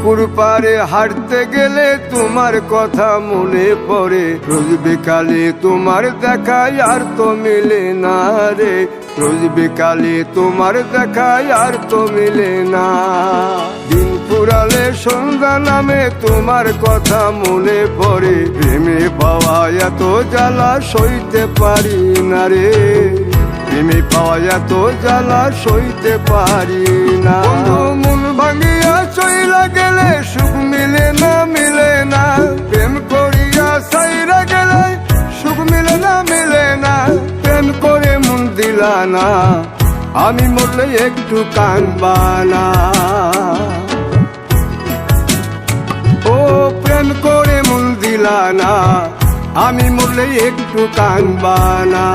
পুকুর পাড়ে হাঁটতে গেলে তোমার কথা মনে পড়ে, রোজ বিকালে তোমার দেখায় আর তো মিলে না রে, রোজ বিকালে তোমার দেখায় আর তো মিলে না। দিন ফুরালে সন্ধ্যা নামে তোমার কথা মনে পড়ে, প্রেমে পাওয়া এত জ্বালা সইতে পারি না রে, প্রেমে পাওয়া এত জ্বালা সইতে পারি না। মন ভাঙিয়া চইলা গেলে সুখ মিলে না, মিলে না, প্রেম করিয়া সাইরা গেলে সুখ মিলে না, মিলে না, প্রেম করে মন দিলা না, আমি মরলে একটু কাঁদবা না। ও প্রেম করে মন দিলা না, আমি মরলে একটু কাঁদবা না।